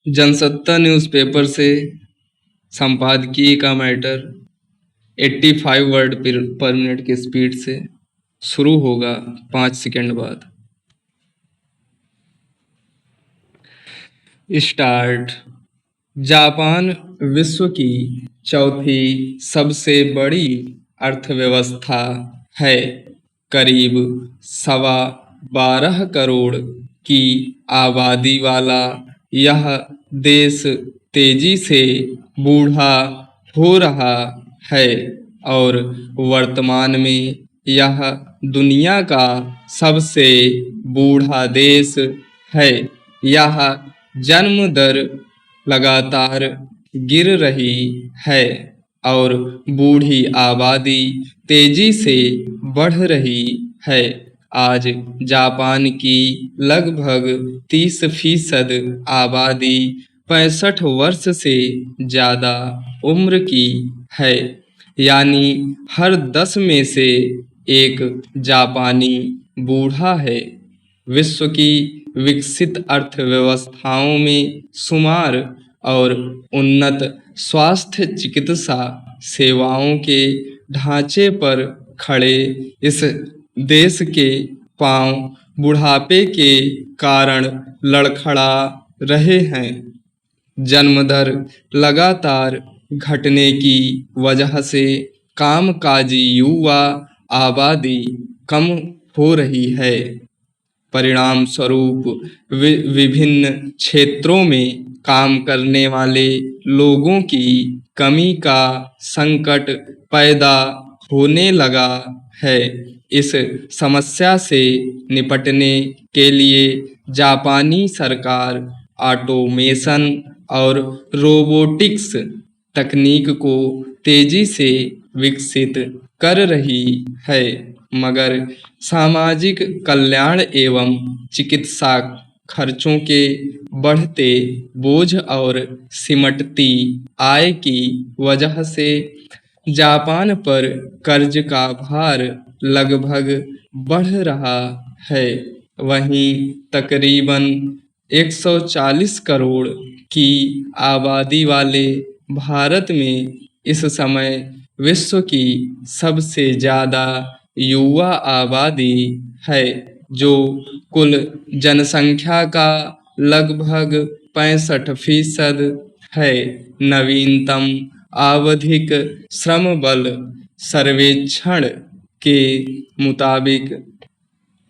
Jansatta newspaper से संपादकीय का मैटर 85 वर्ड पर मिनट की स्पीड से शुरू होगा 5 सेकंड बाद। स्टार्ट। जापान विश्व की चौथी सबसे बड़ी अर्थव्यवस्था है। करीब 12.25 करोड़ की आबादी वाला यह देश तेजी से बूढ़ा हो रहा है और वर्तमान में यह दुनिया का सबसे बूढ़ा देश है। यह जन्म दर लगातार गिर रही है और बूढ़ी आबादी तेजी से बढ़ रही है। आज जापान की लगभग 30% आबादी 65 वर्ष से ज़्यादा उम्र की है, यानी हर 10 में से एक जापानी बूढ़ा है। विश्व की विकसित अर्थव्यवस्थाओं में शुमार और उन्नत स्वास्थ्य चिकित्सा सेवाओं के ढांचे पर खड़े इस देश के पांव बुढ़ापे के कारण लड़खड़ा रहे हैं। जन्म दर लगातार घटने की वजह से कामकाजी युवा आबादी कम हो रही है। परिणाम स्वरूप विभिन्न क्षेत्रों में काम करने वाले लोगों की कमी का संकट पैदा होने लगा है। इस समस्या से निपटने के लिए जापानी सरकार ऑटोमेशन और रोबोटिक्स तकनीक को तेजी से विकसित कर रही है, मगर सामाजिक कल्याण एवं चिकित्सा खर्चों के बढ़ते बोझ और सिमटती आय की वजह से जापान पर कर्ज का भार लगभग बढ़ रहा है। वहीं तकरीबन 140 करोड़ की आबादी वाले भारत में इस समय विश्व की सबसे ज़्यादा युवा आबादी है, जो कुल जनसंख्या का लगभग 65% है। नवीनतम आवधिक श्रम बल सर्वेक्षण के मुताबिक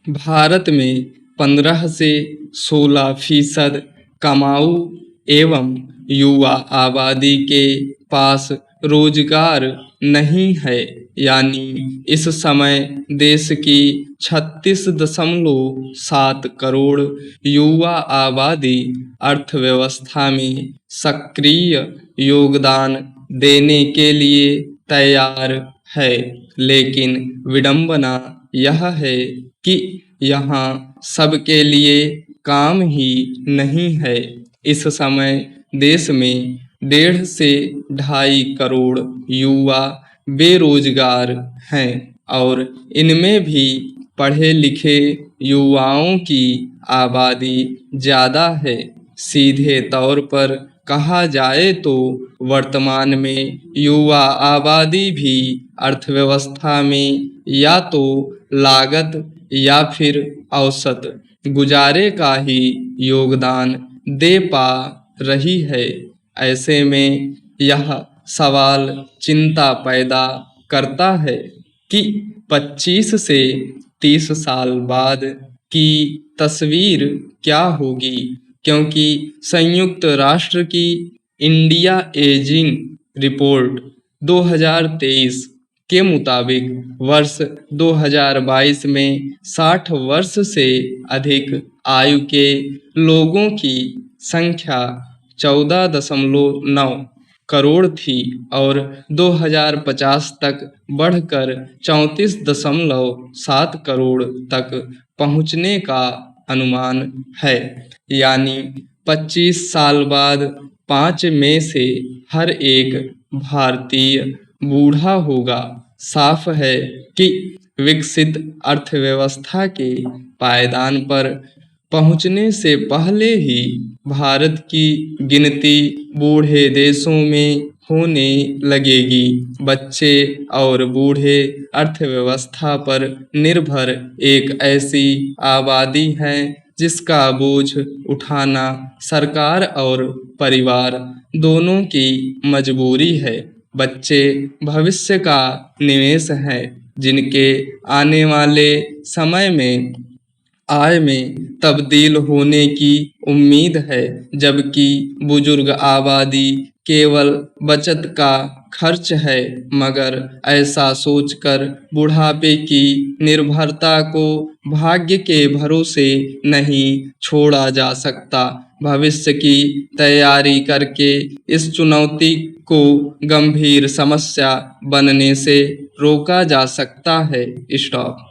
भारत में 15 से 16% कमाऊ एवं युवा आबादी के पास रोजगार नहीं है, यानी इस समय देश की 36.7 करोड़ युवा आबादी अर्थव्यवस्था में सक्रिय योगदान देने के लिए तैयार है। लेकिन विडंबना यह है कि यहाँ सबके लिए काम ही नहीं है। इस समय देश में 1.5 से 2.5 करोड़ युवा बेरोजगार हैं और इनमें भी पढ़े लिखे युवाओं की आबादी ज़्यादा है। सीधे तौर पर कहा जाए तो वर्तमान में युवा आबादी भी अर्थव्यवस्था में या तो लागत या फिर औसत गुजारे का ही योगदान दे पा रही है। ऐसे में यह सवाल चिंता पैदा करता है कि 25 से 30 साल बाद की तस्वीर क्या होगी, क्योंकि संयुक्त राष्ट्र की इंडिया एजिंग रिपोर्ट 2023 के मुताबिक वर्ष 2022 में 60 वर्ष से अधिक आयु के लोगों की संख्या 14.9 करोड़ थी और 2050 तक बढ़कर 34.7 करोड़ तक पहुंचने का अनुमान है। यानी 25 साल बाद 5 में से हर एक भारतीय बूढ़ा होगा। साफ है कि विकसित अर्थव्यवस्था के पायदान पर पहुंचने से पहले ही भारत की गिनती बूढ़े देशों में होने लगेगी। बच्चे और बूढ़े अर्थव्यवस्था पर निर्भर एक ऐसी आबादी है जिसका बोझ उठाना सरकार और परिवार दोनों की मजबूरी है। बच्चे भविष्य का निवेश हैं जिनके आने वाले समय में आय में तब्दील होने की उम्मीद है, जबकि बुजुर्ग आबादी केवल बचत का खर्च है। मगर ऐसा सोचकर बुढ़ापे की निर्भरता को भाग्य के भरोसे नहीं छोड़ा जा सकता। भविष्य की तैयारी करके इस चुनौती को गंभीर समस्या बनने से रोका जा सकता है। स्टॉप।